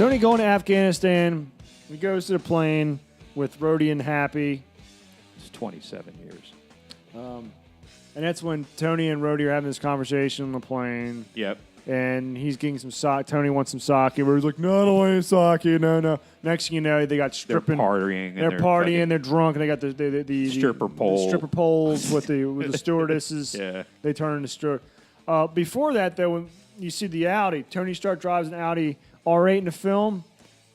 Tony going to Afghanistan. He goes to the plane with Rhodey and Happy. It's 27 years. And that's when Tony and Rhodey are having this conversation on the plane. Yep. And he's getting some sake. Tony wants some sake. Rhodey's like, no, I don't want any sake. No. Next thing you know, they got stripping. They're partying. They're partying. They're drunk. And they got the stripper pole. The stripper poles with the stewardesses. Yeah. They turn into steward. Before that, though, when you see the Audi, Tony Stark drives an Audi R8 in the film.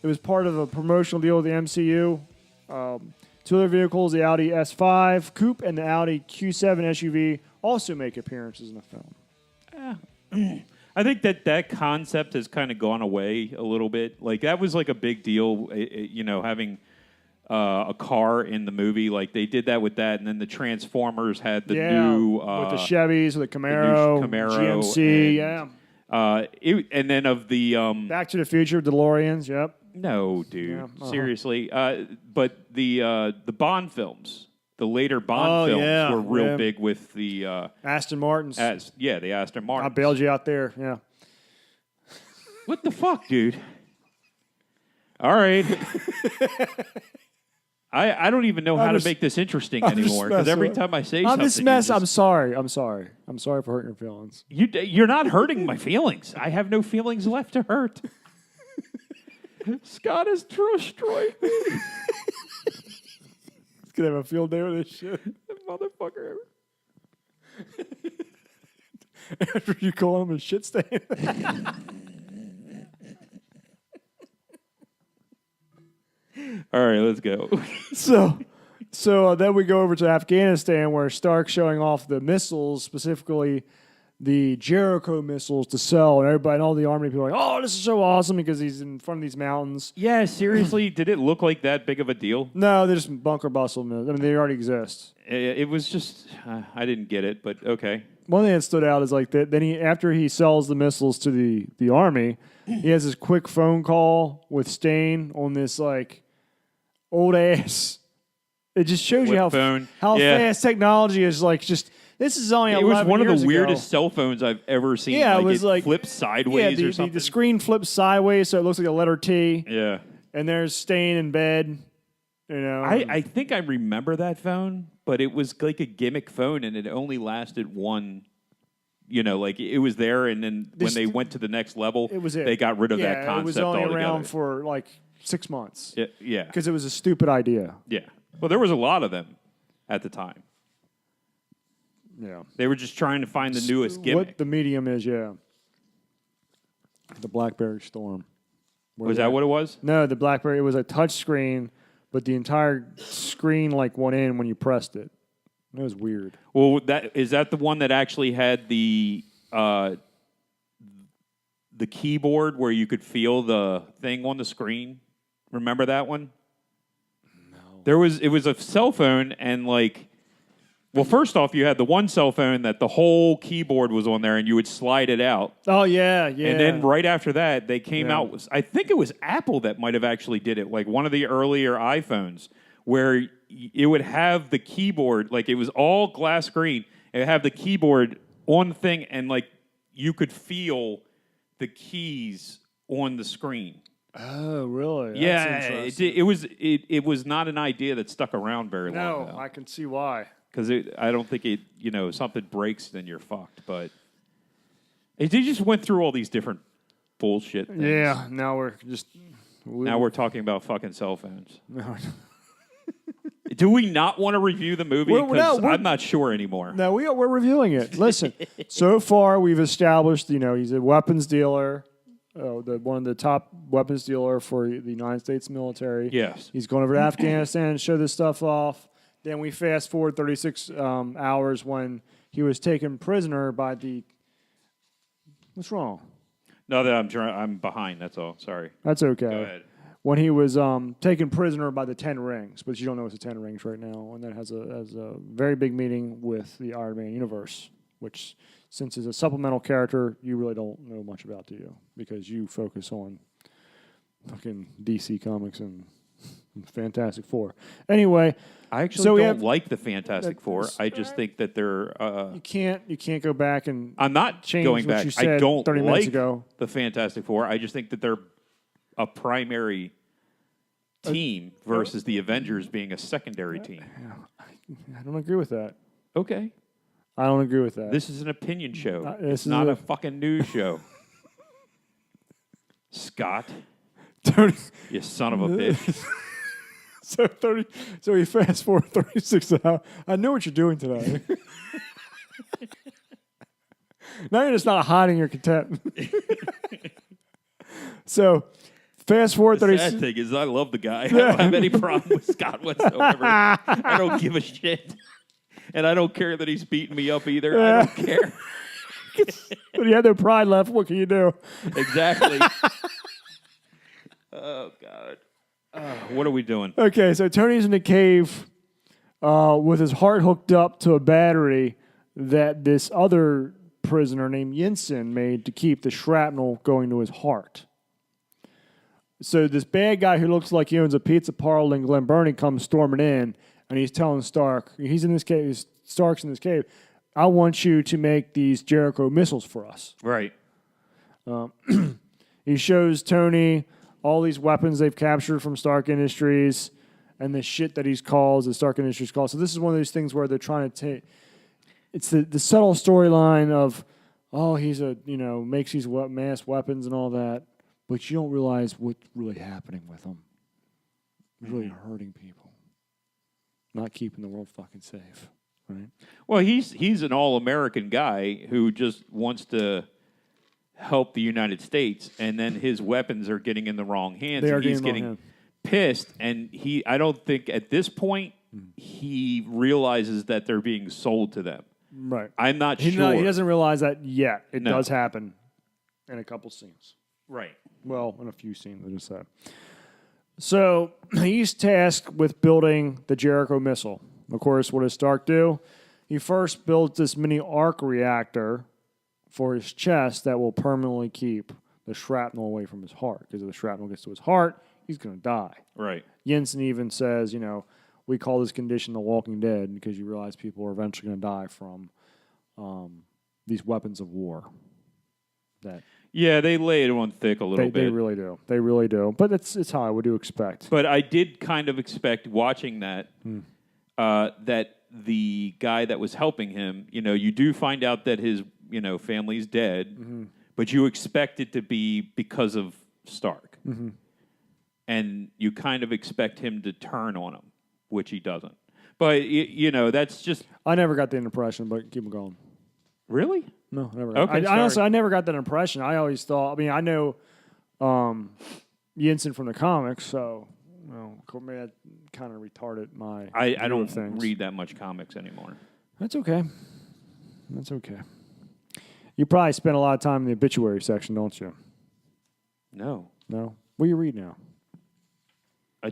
It was part of a promotional deal with the MCU. Two other vehicles, the Audi S5 Coupe and the Audi Q7 SUV, also make appearances in the film. I think that concept has kind of gone away a little bit. Like, that was like a big deal, having a car in the movie. Like, they did that with that, and then the Transformers had the new... with the Chevys, with the Camaro, GMC, and then of the... Back to the Future, DeLoreans, yep. No, dude. Seriously. But the Bond films, the later Bond films were real big with the... Aston Martins. The Aston Martins. I bailed you out there, yeah. What the fuck, dude? All right. I don't even know how to make this interesting anymore, because every time I say something... I'm sorry. I'm sorry for hurting your feelings. You're not hurting my feelings. I have no feelings left to hurt. Scott has destroyed me. He's going to have a field day with this shit. Motherfucker. After you call him a shit stain. All right, let's go. So then we go over to Afghanistan, where Stark's showing off the missiles, specifically the Jericho missiles to sell, and everybody and all the army people are like, oh, this is so awesome, because he's in front of these mountains. Yeah, seriously, did it look like that big of a deal? No, they're just bunker bustle missiles. I mean, they already exist. It was just, I didn't get it, but okay. One thing that stood out is like that. Then after he sells the missiles to the army, he has this quick phone call with Stain on this like old ass. It just shows you how fast technology is. Like, just this is only 11 years ago. It was one of the weirdest cell phones I've ever seen. Yeah, it was like flips sideways or something. The screen flips sideways, so it looks like a letter T. Yeah, and there's Stain in bed. You know, I think I remember that phone, but it was like a gimmick phone, and it only lasted one. Like it was there, and then when they went to the next level, they got rid of that concept. It was only altogether. around for like 6 months. Yeah, because it was a stupid idea. Yeah, well, there was a lot of them at the time. Yeah, they were just trying to find the newest gimmick. What the medium is, the BlackBerry Storm. Was that what it was? No, the BlackBerry. It was a touch screen, but the entire screen like went in when you pressed it. It was weird. Well, is that the one that actually had the keyboard where you could feel the thing on the screen? Remember that one? No. It was a cell phone, and first off, you had the one cell phone that the whole keyboard was on there, and you would slide it out. Oh yeah. And then right after that, they came out. I think it was Apple that might have actually did it, like one of the earlier iPhones, where it would have the keyboard, like it was all glass screen. It would have the keyboard on the thing, and you could feel the keys on the screen. Oh, really? Yeah, it was not an idea that stuck around very long. No, I can see why. Because I don't think something breaks, then you're fucked. But they just went through all these different bullshit things. Yeah, now we're talking about fucking cell phones. No. Do we not want to review the movie? Because I'm not sure anymore. No, we're reviewing it. Listen, so far we've established, he's a weapons dealer, one of the top weapons dealer for the United States military. Yes. He's going over to Afghanistan and show this stuff off. Then we fast forward 36 hours when he was taken prisoner by the... What's wrong? No, I'm behind, that's all. Sorry. That's okay. Go ahead. When he was taken prisoner by the Ten Rings, but you don't know it's the Ten Rings right now, and that has a very big meeting with the Iron Man universe, which, since he's a supplemental character, you really don't know much about, do you? Because you focus on fucking DC Comics and Fantastic Four. Anyway, I actually don't like the Fantastic Four. I just think that they're... You can't go back and I'm not change going what back. you said I don't 30 like minutes ago. the Fantastic Four. I just think that they're a primary team versus the Avengers being a secondary team. I don't agree with that. Okay. I don't agree with that. This is an opinion show. this It's is not a- a fucking news show. Scott, Tony, you son of a bitch. so he fast forward 36 hours. I know what you're doing today. Now you're just not hiding your contempt. So fast forward The 36. sad thing is I love the guy. I don't have any problem with Scott whatsoever. I don't give a shit. And I don't care that he's beating me up either. I don't care. When you have no pride left, what can you do? Exactly. Oh, God. What are we doing? Okay, so Tony's in the cave with his heart hooked up to a battery that this other prisoner named Yinsen made to keep the shrapnel going to his heart. So this bad guy who looks like he owns a pizza parlor in Glen Burnie comes storming in, and he's telling Stark, he's in this cave, Stark's in this cave, I want you to make these Jericho missiles for us. Right. He shows Tony all these weapons they've captured from Stark Industries and the shit that he's called, the Stark Industries calls. So this is one of those things where they're trying to take, it's the subtle storyline of, oh, he's makes these mass weapons and all that, but you don't realize what's really happening with them. He's really hurting people, not keeping the world fucking safe, right? Well, he's an all-American guy who just wants to help the United States, and then his weapons are getting in the wrong hands. They are and he's getting in the wrong getting pissed, and I don't think at this point he realizes that they're being sold to them. Right. I'm not He sure. doesn't realize that yet. It No. does happen in a couple scenes. Right. Well, in a few scenes, I just said. So he's tasked with building the Jericho missile. Of course, what does Stark do? He first builds this mini arc reactor for his chest that will permanently keep the shrapnel away from his heart. Because if the shrapnel gets to his heart, he's going to die. Right. Jensen even says, we call this condition the Walking Dead because you realize people are eventually going to die from these weapons of war. That Yeah, they lay it on thick a little they bit. really do. They really do. But it's how I would expect. But I did kind of expect watching that that the guy that was helping him, you do find out that his, family's dead, but you expect it to be because of Stark. And you kind of expect him to turn on him, which he doesn't. But, that's just... I never got that impression, but keep it going. Really? No, I never. Okay, I honestly, I never got that impression. I always thought. I know Jensen from the comics, so maybe that kind of retarded my. I view don't of things. read that much comics anymore. That's okay. That's okay. You probably spend a lot of time in the obituary section, don't you? No. No. What do you read now?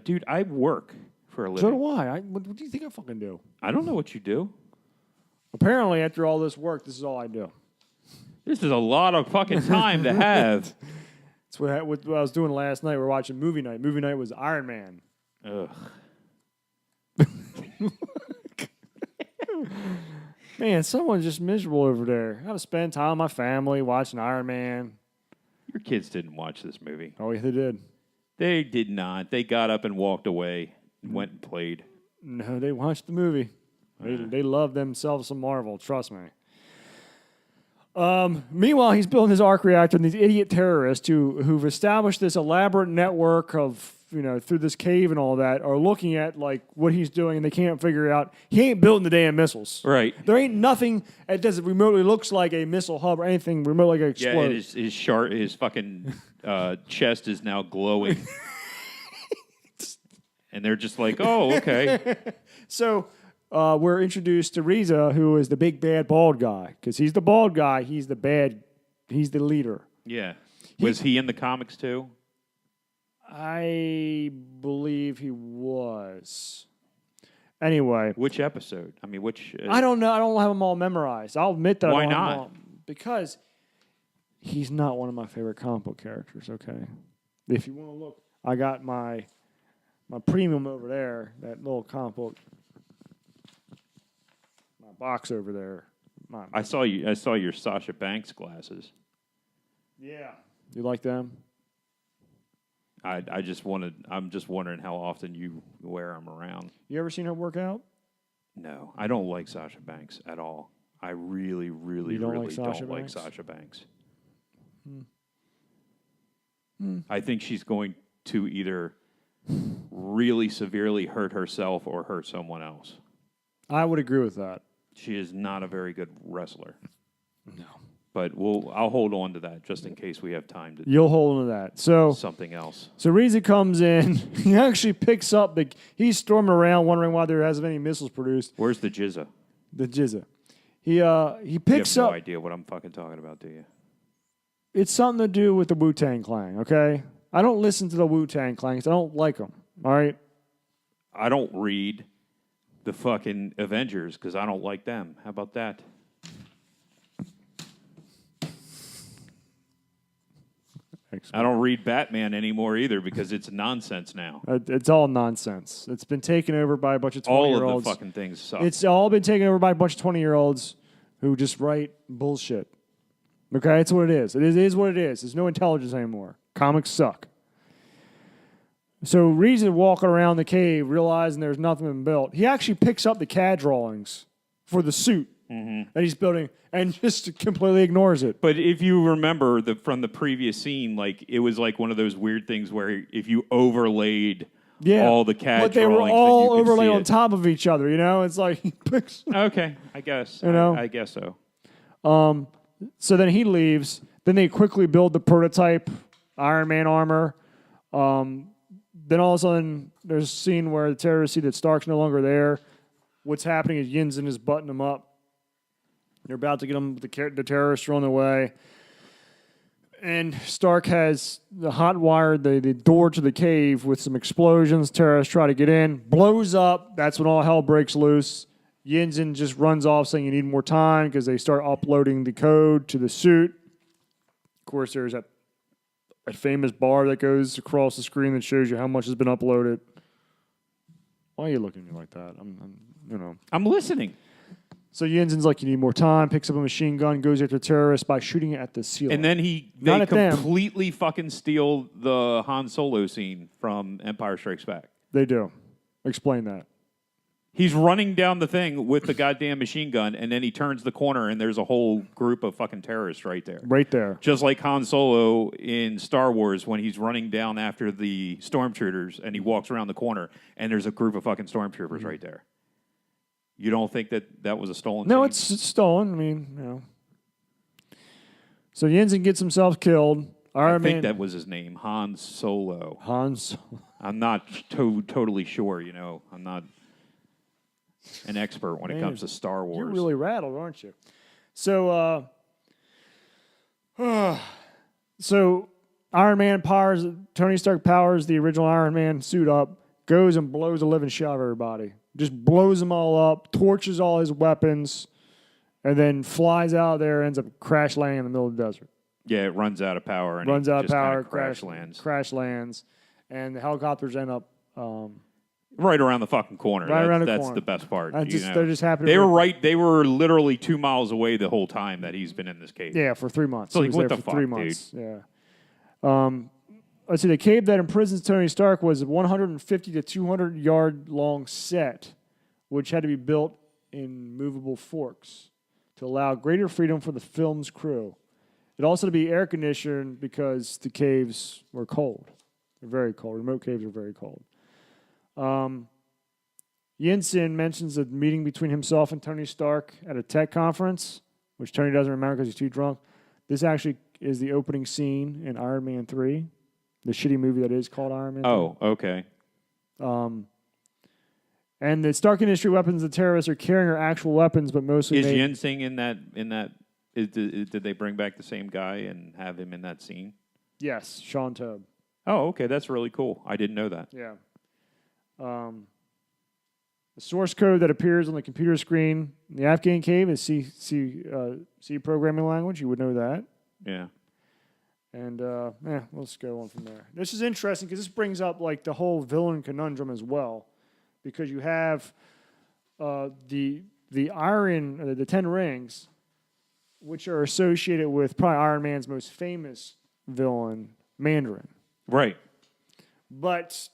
Dude, I work for a So living. do I. What do you think I fucking do? I don't know what you do. Apparently, after all this work, this is all I do. This is a lot of fucking time to have. It's what I was doing last night. We were watching movie night. Movie night was Iron Man. Ugh. Man, someone's just miserable over there. I have to spend time with my family watching Iron Man. Your kids didn't watch this movie. Oh, yeah, they did. They did not. They got up and walked away and went and played. No, they watched the movie. They love themselves some Marvel, trust me. Meanwhile, he's building his arc reactor, and these idiot terrorists who've established this elaborate network of, through this cave and all that, are looking at like what he's doing, and they can't figure out he ain't building the damn missiles. Right. There ain't nothing that does remotely looks like a missile hub or anything remotely like Yeah, explode. his fucking chest is now glowing. And they're just like, oh, okay. So we're introduced to Riza, who is the big bad bald guy, because he's the bald guy. He's the leader. Yeah. Was he in the comics too? I believe he was. Anyway, Which episode? I mean, which... I don't know. I don't have them all memorized. I'll admit that. Why I don't have not? them all, because he's not one of my favorite comic book characters. Okay, if you want to look, I got my premium over there. That little comic book, my box over there. I saw your Sasha Banks glasses. Yeah, you like them? I just wanted. I'm just wondering how often you wear them around. You ever seen her work out? No, I don't like Sasha Banks at all. I really, really, You don't really like Sasha don't like Banks? Sasha Banks. I think she's going to either really severely hurt herself or hurt someone else. I would agree with that. She is not a very good wrestler. No. But I'll hold on to that just in case we have time to You'll hold on to that. So do something else. Reza comes in. He actually picks up he's storming around wondering why there hasn't any missiles produced. Where's the Jizza? The Jizza. He You picks have no up. idea what I'm fucking talking about, do you? It's something to do with the Wu-Tang Clan, okay? I don't listen to the Wu-Tang Clan 'cause I don't like them, all right? I don't read the fucking Avengers because I don't like them. How about that? I don't read Batman anymore either because it's nonsense now. It's all nonsense. It's been taken over by a bunch of All 20-year-olds. of the fucking things suck. It's all been taken over by a bunch of 20-year-olds who just write bullshit. Okay, that's what it is. It is what it is. There's no intelligence anymore. Comics suck. So Reason walking around the cave, realizing there's nothing been built. He actually picks up the CAD drawings for the suit that he's building and just completely ignores it. But if you remember from the previous scene, like it was like one of those weird things where if you overlaid all the CAD but they were drawings, all then you could overlaid see on it. top of each other. You know, it's like he picks. Okay, I guess. You know? I guess so. So then he leaves. Then they quickly build the prototype Iron Man armor. Then all of a sudden, there's a scene where the terrorists see that Stark's no longer there. What's happening is Yinsen is buttoning him up. They're about to get him. The terrorists are on their way. And Stark has hot wired the door to the cave with some explosions. Terrorists try to get in. Blows up. That's when all hell breaks loose. Yinsen just runs off saying you need more time because they start uploading the code to the suit. Of course, there's a famous bar that goes across the screen that shows you how much has been uploaded. Why are you looking at me like that? I'm listening. So Yinsen's like, you need more time, picks up a machine gun, goes after terrorists by shooting it at the ceiling. And then Not they at them. completely fucking steal the Han Solo scene from Empire Strikes Back. They do. Explain that. He's running down the thing with the goddamn machine gun, and then he turns the corner, and there's a whole group of fucking terrorists right there. Right there. Just like Han Solo in Star Wars when he's running down after the stormtroopers, and he walks around the corner, and there's a group of fucking stormtroopers right there. You don't think that was a stolen No, scene? it's stolen. I mean, you know. So Yinsen gets himself killed. I think that was his name, Han Solo. Hans. I'm not totally sure, you know. I'm not an expert when it comes to Star Wars. You're really rattled, aren't you? So, so Iron Man Tony Stark powers the original Iron Man suit up, goes and blows the living shit out of everybody. Just blows them all up, torches all his weapons, and then flies out there, ends up crash landing in the middle of the desert. Yeah, it runs out of power. And Runs he out of just power, kinda crash lands, and the helicopters end up. Right around the fucking corner. Right around the that's corner. the best part. They're just happy. They were right. They were literally 2 miles away the whole time that he's been in this cave. Yeah, for 3 months. So, He like, was what there the for 3 fuck, months. Yeah. Let's see. The cave that imprisons Tony Stark was a 150 to 200 yard long set, which had to be built in movable forks to allow greater freedom for the film's crew. It also had to be air conditioned because the caves were cold. They're very cold. Remote caves are very cold. Yinsen mentions a meeting between himself and Tony Stark at a tech conference, which Tony doesn't remember because he's too drunk. This actually is the opening scene in Iron Man 3, the shitty movie that is called Iron Man 3. Oh, okay. And the Stark Industry weapons the terrorists are carrying are actual weapons, but mostly Is made... Yinsen in that? Did they bring back the same guy and have him in that scene? Yes, Sean Tobe. Oh, okay. That's really cool. I didn't know that. Yeah. The source code that appears on the computer screen in the Afghan cave is C programming language. You would know that. Yeah. And let's go on from there. This is interesting because this brings up like the whole villain conundrum as well, because you have the iron, the 10 rings, which are associated with probably Iron Man's most famous villain, Mandarin. Right. But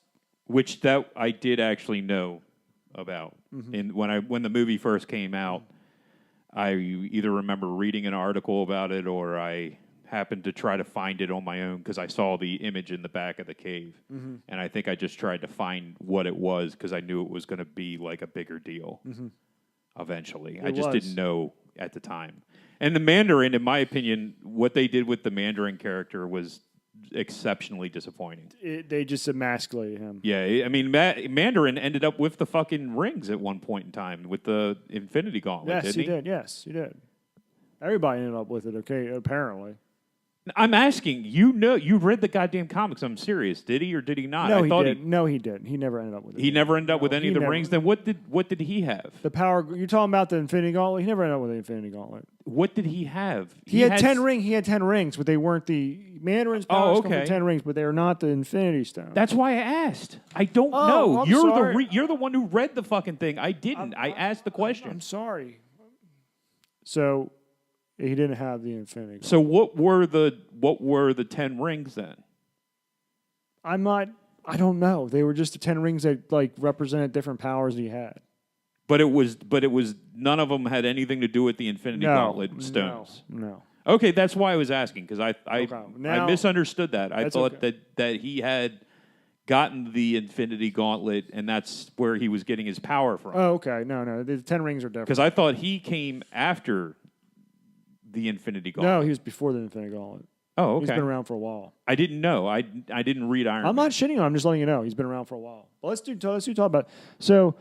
Which that I did actually know about. Mm-hmm. And when the movie first came out, I either remember reading an article about it or I happened to try to find it on my own because I saw the image in the back of the cave. Mm-hmm. And I think I just tried to find what it was because I knew it was going to be like a bigger deal eventually. I just was. didn't know at the time. And the Mandarin, in my opinion, what they did with the Mandarin character was exceptionally disappointing. they just emasculated him. Yeah, I mean, Mandarin ended up with the fucking rings at one point in time with the Infinity Gauntlet, Yes, didn't he he? did. Yes, he did. Everybody ended up with it. Okay, apparently. I'm asking, you read the goddamn comics. I'm serious. Did he or did he not? No, I he thought didn't. No, he didn't. He never ended up with it. he never ended up with No, any he of the never- rings. Then what did he have? The power. You're talking about the Infinity Gauntlet. He never ended up with the Infinity Gauntlet. What did he have? He had 10 rings. He had 10 rings, but they weren't the Mandarin's powers come okay. from 10 rings, but they are not the Infinity Stone. That's why I asked. I don't Oh, know. I'm You're sorry. you're the one who read the fucking thing. I didn't. I asked the question. I'm sorry. So he didn't have the Infinity Gauntlet. So what were the 10 rings then? I don't know. They were just the 10 rings that like represented different powers he had. But it was none of them had anything to do with the Infinity Gauntlet stones. No. Okay, that's why I was asking because I Now- misunderstood that. I That's thought okay. that he had gotten the Infinity Gauntlet and that's where he was getting his power from. Oh, okay. No. The 10 rings are different. Because I thought he came after the Infinity Gauntlet. No, he was before the Infinity Gauntlet. Oh, He's okay. been around for a while. I didn't know. I didn't read Iron I'm Man. not shitting on him. I'm just letting you know. He's been around for a while. But let's talk about. So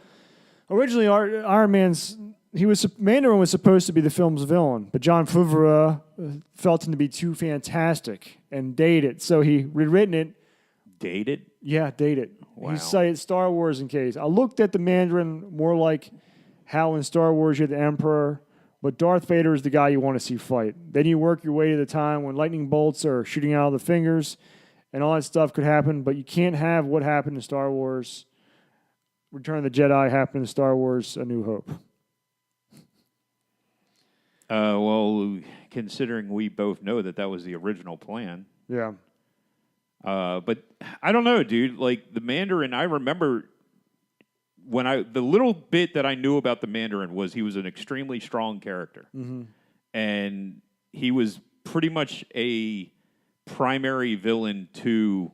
originally, Iron Man's Mandarin was supposed to be the film's villain, but John Favreau felt him to be too fantastic and dated, so he rewritten it. Dated? Yeah, dated. Wow. He cited Star Wars in case. I looked at the Mandarin more like how in Star Wars you had the Emperor, but Darth Vader is the guy you want to see fight. Then you work your way to the time when lightning bolts are shooting out of the fingers, and all that stuff could happen, but you can't have what happened in Star Wars. Return of the Jedi happened in Star Wars: A New Hope. Well, considering we both know that was the original plan. Yeah. But I don't know, dude. Like the Mandarin, I remember the little bit that I knew about the Mandarin was he was an extremely strong character. Mm-hmm. And he was pretty much a primary villain to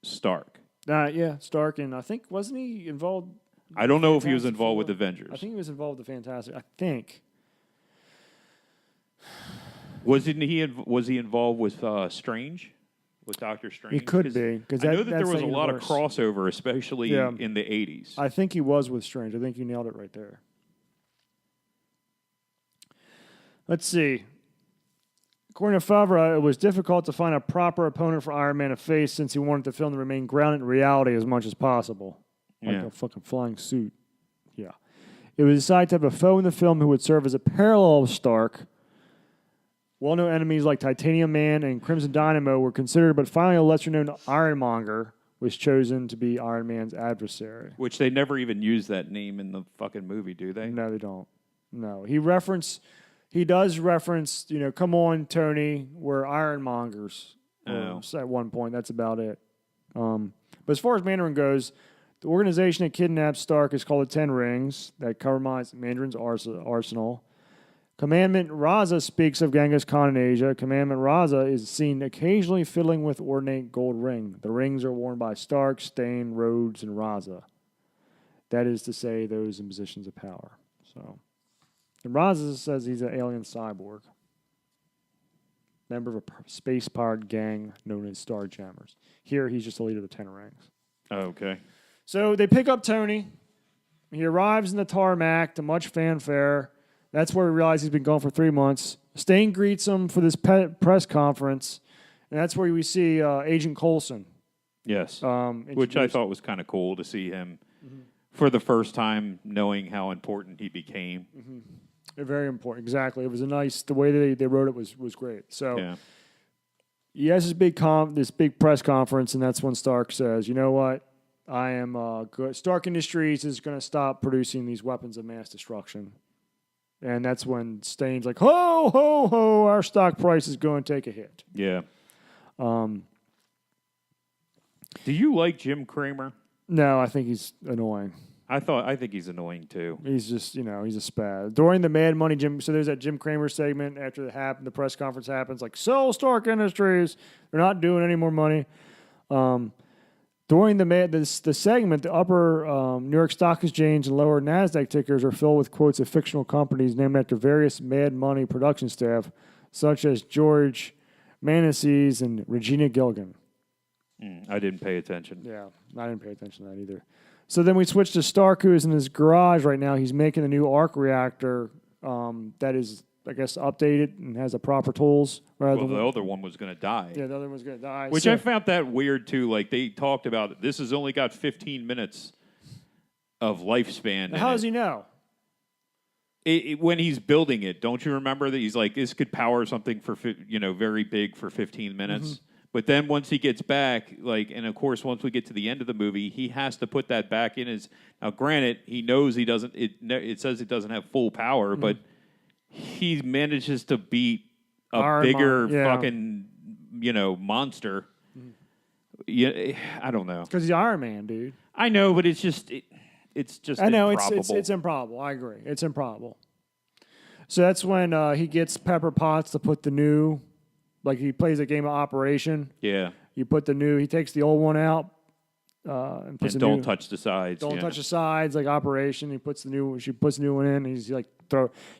Stark. Yeah, Stark, and I think, wasn't he involved? I don't know if he was Fantastic involved with Four? Avengers. I think he was involved with the Fantastic. I think. Was he involved with Strange? With Doctor Strange? He could 'Cause be, 'cause I know that- that there that's was that a lot of universe. crossover, especially Yeah. in the 80s. I think he was with Strange. I think you nailed it right there. Let's see. According to Favreau, it was difficult to find a proper opponent for Iron Man to face since he wanted the film to remain grounded in reality as much as possible. Like Yeah. a fucking flying suit. Yeah. It was decided to have a foe in the film who would serve as a parallel of Stark. Well-known enemies like Titanium Man and Crimson Dynamo were considered, but finally a lesser-known Ironmonger was chosen to be Iron Man's adversary. Which they never even use that name in the fucking movie, do they? No, they don't. No. He does reference, come on, Tony, we're ironmongers. Oh. At one point, that's about it. But as far as Mandarin goes, the organization that kidnapped Stark is called the Ten Rings, that compromise Mandarin's arsenal. Commandant Raza speaks of Genghis Khan in Asia. Commandant Raza is seen occasionally fiddling with ornate gold ring. The rings are worn by Stark, Stain, Rhodes, and Raza. That is to say, those in positions of power. So, and Raza says he's an alien cyborg, member of a space-powered gang known as Starjammers. Here, he's just the leader of the Ten Rings. Oh, okay. So they pick up Tony. He arrives in the tarmac to much fanfare. That's where we realize he's been gone for 3 months. Stain greets him for this press conference, and that's where we see Agent Coulson. Yes. Which I introduced. thought was kind of cool to see him for the first time, knowing how important he became. Very important, exactly. It was the way they wrote it was great. So Yeah. he has this big press conference, and that's when Stark says, "You know what? I am good. Stark Industries is going to stop producing these weapons of mass destruction." And that's when Stain's like, "Ho, ho, ho, our stock price is going to take a hit." Yeah. Do you like Jim Cramer? No, I think he's annoying. I think he's annoying too. He's just, he's a spaz. During the Mad Money so there's that Jim Cramer segment after the press conference happens, like, sell Stark Industries. They're not doing any more money. During the segment, the upper New York Stock Exchange and lower NASDAQ tickers are filled with quotes of fictional companies named after various Mad Money production staff, such as George Manasseh and Regina Gilgan. I didn't pay attention. Yeah, I didn't pay attention to that either. So then we switch to Stark, who is in his garage right now. He's making a new arc reactor that is, I guess, updated and has the proper tools. Well, the other one was going to die. Yeah, the other one's going to die. Which I found that weird, too. Like, they talked about, this has only got 15 minutes of lifespan. How does he know? When he's building it, don't you remember that he's like, this could power something for, very big for 15 minutes? Mm-hmm. But then once he gets back, and of course, once we get to the end of the movie, he has to put that back in his. Now, granted, he knows he doesn't. It says it doesn't have full power, but he manages to beat a bigger fucking, monster. Yeah, I don't know. Because he's Iron Man, dude. I know, but it's just I know improbable. It's improbable. I agree. It's improbable. So that's when he gets Pepper Potts to put the new. Like, he plays a game of Operation. Yeah. He takes the old one out. And puts don't touch the sides. Don't touch the sides, like Operation. She puts the new one in. And he's like,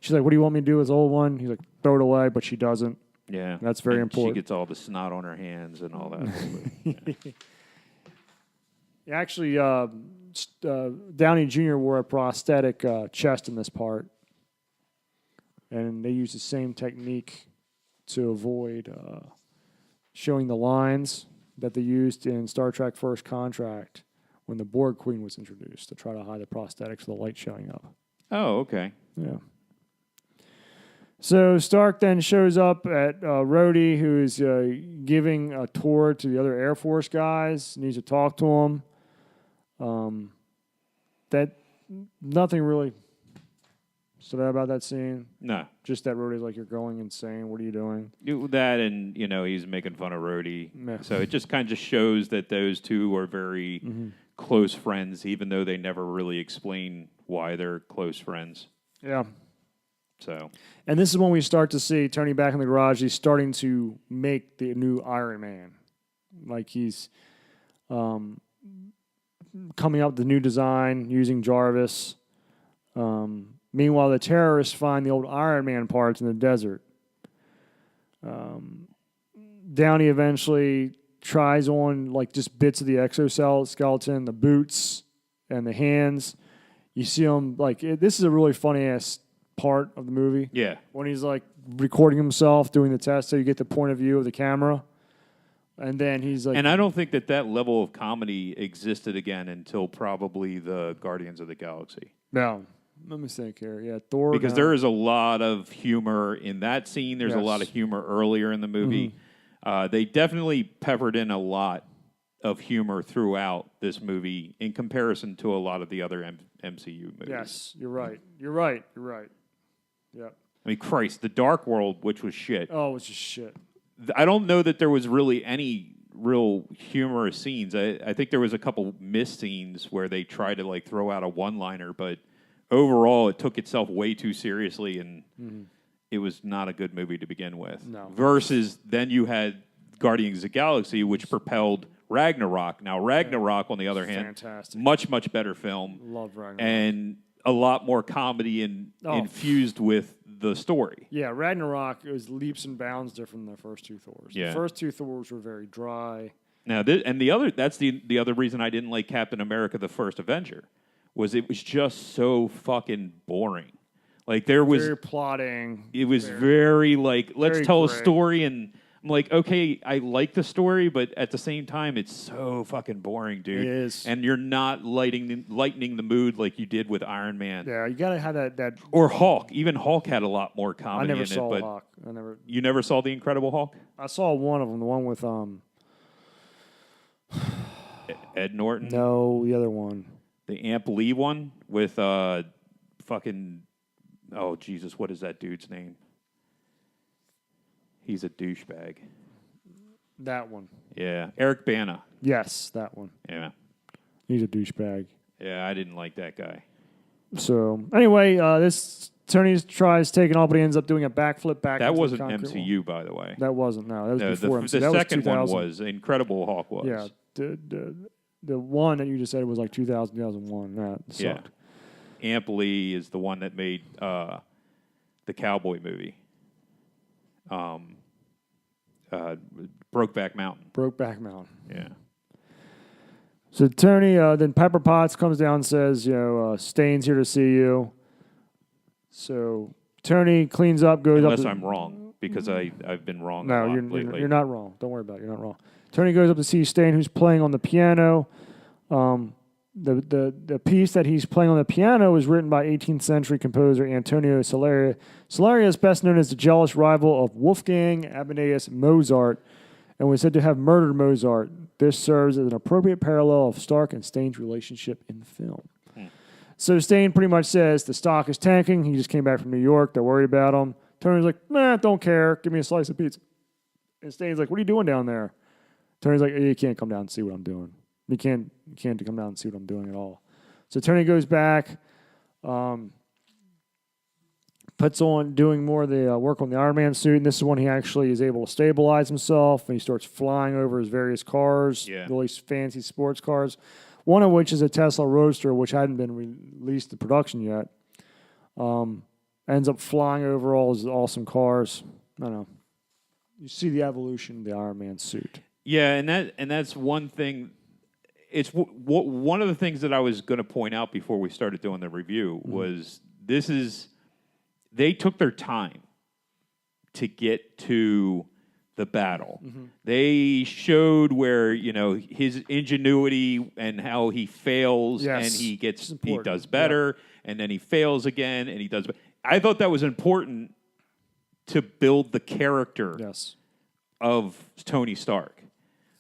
she's like, what do you want me to do with the old one? He's like, throw it away, but she doesn't. Yeah. That's very important. She gets all the snot on her hands and all that. Yeah. Actually, Downey Jr. wore a prosthetic chest in this part. And they used the same technique to avoid showing the lines that they used in Star Trek First Contact when the Borg Queen was introduced to try to hide the prosthetics of the light showing up. Oh, okay. Yeah. So Stark then shows up at Rhodey, who is giving a tour to the other Air Force guys, needs to talk to them. Nothing really stood out about that scene. No. Just that Rhodey's like, you're going insane. What are you doing? That and, he's making fun of Rhodey. Yeah. So it just kind of shows that those two are very close friends, even though they never really explain why they're close friends. Yeah. So. And this is when we start to see Tony back in the garage. He's starting to make the new Iron Man. Like, he's coming up with the new design using Jarvis. Meanwhile, the terrorists find the old Iron Man parts in the desert. Downey eventually tries on like just bits of the exoskeleton, the boots, and the hands. You see him this is a really funny ass part of the movie. Yeah. When he's like recording himself doing the test, so you get the point of view of the camera, and then he's like. And I don't think that level of comedy existed again until probably the Guardians of the Galaxy. No. Let me think here. Yeah, Thor. Because there is a lot of humor in that scene. There's a lot of humor earlier in the movie. They definitely peppered in a lot of humor throughout this movie in comparison to a lot of the other MCU movies. Yes, you're right. Yeah. I mean, Christ, The Dark World, which was shit. Oh, it was just shit. I don't know that there was really any real humorous scenes. I think there was a couple missed scenes where they tried to throw out a one-liner, but overall, it took itself way too seriously, and it was not a good movie to begin with. No. Versus then you had Guardians of the Galaxy, which propelled Ragnarok. Now, Ragnarok, on the other hand, fantastic. Much, much better film. Love Ragnarok. And a lot more comedy infused with the story. Yeah, Ragnarok was leaps and bounds different than the first two Thors. Yeah. The first two Thors were very dry. Now, that's the other reason I didn't like Captain America: The First Avenger. It was just so fucking boring. There was very plotting. It was very let's tell gray. a story, and I'm like, okay, I like the story, but at the same time, it's so fucking boring, dude. It is. And you're not lightening the mood like you did with Iron Man. Yeah, you gotta have that. Or Hulk. Even Hulk had a lot more I comedy never in saw it. But Hawk. You never saw the Incredible Hulk? I saw one of them. The one with Ed Norton. No, the other one. The Amp Lee one with fucking, oh, Jesus, what is that dude's name? He's a douchebag. That one. Yeah, Eric Bana. Yes, that one. Yeah. He's a douchebag. Yeah, I didn't like that guy. So anyway, this Tony tries taking off, but he ends up doing a backflip back. That into the wasn't concrete wall. MCU, by the way. That wasn't. No, that was No, before the MCU. That second one 2000. was. Incredible Hulk was. Yeah, the one that you just said was like 2000, 2001. That sucked. Yeah. Amp Lee is the one that made the cowboy movie. Brokeback Mountain. Brokeback Mountain. Yeah. So Tony, then Pepper Potts comes down and says, Stane's here to see you. So Tony cleans up, goes Unless up. I'm wrong, because I've been wrong No, a lot you're lately. not wrong. Don't worry about it. You're not wrong. Tony goes up to see Stane, who's playing on the piano. The piece that he's playing on the piano was written by 18th century composer Antonio Salieri. Salieri is best known as the jealous rival of Wolfgang Amadeus Mozart and was said to have murdered Mozart. This serves as an appropriate parallel of Stark and Stane's relationship in the film. So Stane pretty much says the stock is tanking. He just came back from New York. They're worried about him. Tony's like, nah, don't care. Give me a slice of pizza. And Stane's like, what are you doing down there? Tony's like, you can't come down and see what I'm doing. You can't come down and see what I'm doing at all. So Tony goes back, puts on doing more of the work on the Iron Man suit, and this is when he actually is able to stabilize himself, and he starts flying over his various cars, really fancy sports cars, one of which is a Tesla Roadster, which hadn't been released to production yet. Ends up flying over all his awesome cars. I don't know. You see the evolution of the Iron Man suit. Yeah, and that's one thing. It's one of the things that I was going to point out before we started doing the review was they took their time to get to the battle. They showed where his ingenuity and how he fails and he does better and then he fails again and he does. I thought that was important to build the character of Tony Stark.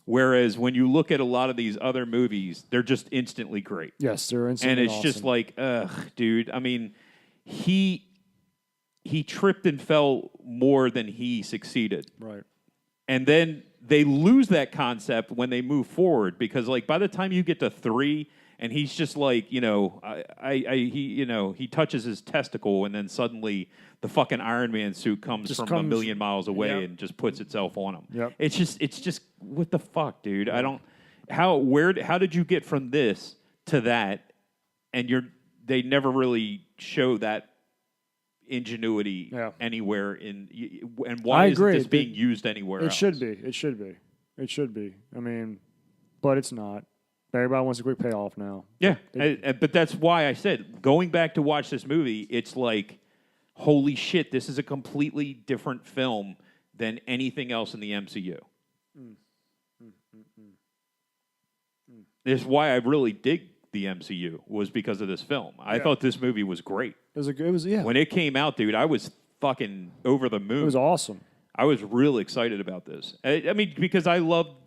Whereas when you look at a lot of these other movies, they're just instantly great. Yes, they're instantly and it's just like, ugh, dude. I mean, he tripped and fell more than he succeeded. Right. And then they lose that concept when they move forward because, like, by the time you get to 3, and he's just like, he touches his testicle, and then suddenly the fucking Iron Man suit comes a million miles away and just puts itself on him. Yep. It's just what the fuck, dude. How did you get from this to that? And they never really show that ingenuity anywhere and why isn't this being used anywhere else? It should be. I mean, but it's not. Everybody wants a quick payoff now. Yeah, but that's why I said, going back to watch this movie, it's like, holy shit, this is a completely different film than anything else in the MCU. This is why I really dig the MCU, was because of this film. I thought this movie was great. It was When it came out, dude, I was fucking over the moon. It was awesome. I was real excited about this. I mean, because I loved.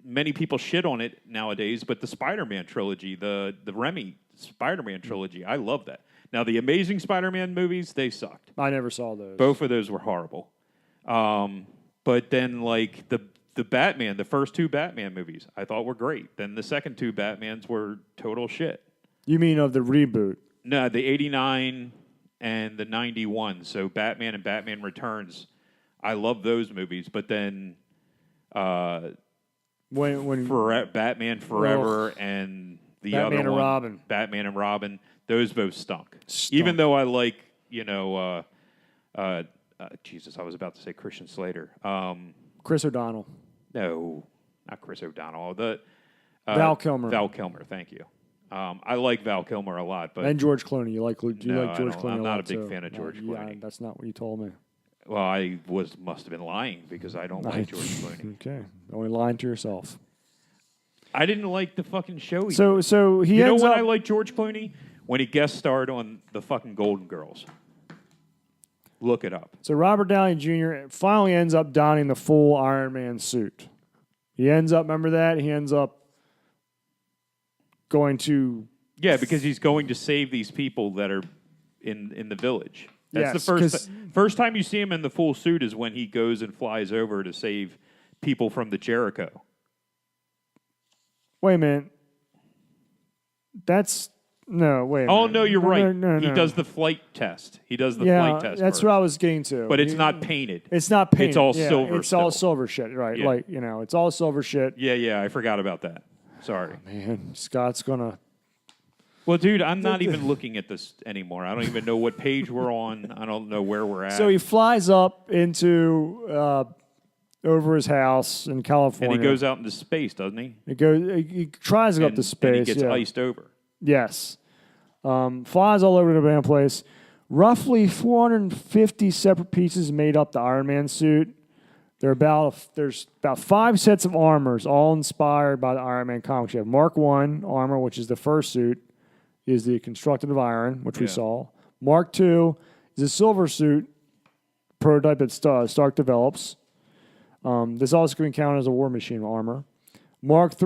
Many people shit on it nowadays, but the Spider-Man trilogy, the Raimi Spider-Man trilogy, I love that. Now, the Amazing Spider-Man movies, they sucked. I never saw those. Both of those were horrible. But then, like the Batman, the first 2 Batman movies, I thought were great. Then the second 2 Batmans were total shit. You mean of the reboot? No, the 89 and the 91. So Batman and Batman Returns, I love those movies. But then when Batman Forever and the Batman other and one, Robin. Batman and Robin, those both stunk. Even though I like, Jesus, I was about to say Christian Slater. Chris O'Donnell. No, not Chris O'Donnell. Val Kilmer. Val Kilmer, thank you. I like Val Kilmer a lot, but and George Clooney. You like George Clooney? I'm not a big too. fan of George Clooney. That's not what you told me. Well, I must have been lying because I don't like George Clooney. Okay, only lying to yourself. I didn't like the fucking show. So he. You know ends when up, I like George Clooney? When he guest starred on the fucking Golden Girls. Look it up. So Robert Downey Jr. finally ends up donning the full Iron Man suit. He ends up. Remember that? He ends up going to. Yeah, because he's going to save these people that are in the village. That's Yes, the first time you see him in the full suit is when he goes and flies over to save people from the Jericho. Wait a minute. That's no. Wait. A Oh minute. no, you're right. No, He no. does the flight test. He does the Yeah, flight test. that's first. what I was getting to. But it's not painted. It's not painted. It's all Yeah, silver It's all still. silver shit, right? Yeah. Like it's all silver shit. Yeah, I forgot about that. Sorry. Man, Scott's gonna. Well, dude, I'm not even looking at this anymore. I don't even know what page we're on. I don't know where we're at. So he flies up into over his house in California. and he goes out into space, doesn't he? He tries to go up to space. And he gets yeah. iced over. Yes. Flies all over the damn place. Roughly 450 separate pieces made up the Iron Man suit. There's about 5 sets of armors, all inspired by the Iron Man comics. You have Mark I armor, which is the first suit, is the constructed of iron, which we Yeah. saw. Mark II is a silver suit prototype that Stark develops. This also can count as a War Machine armor. Mark III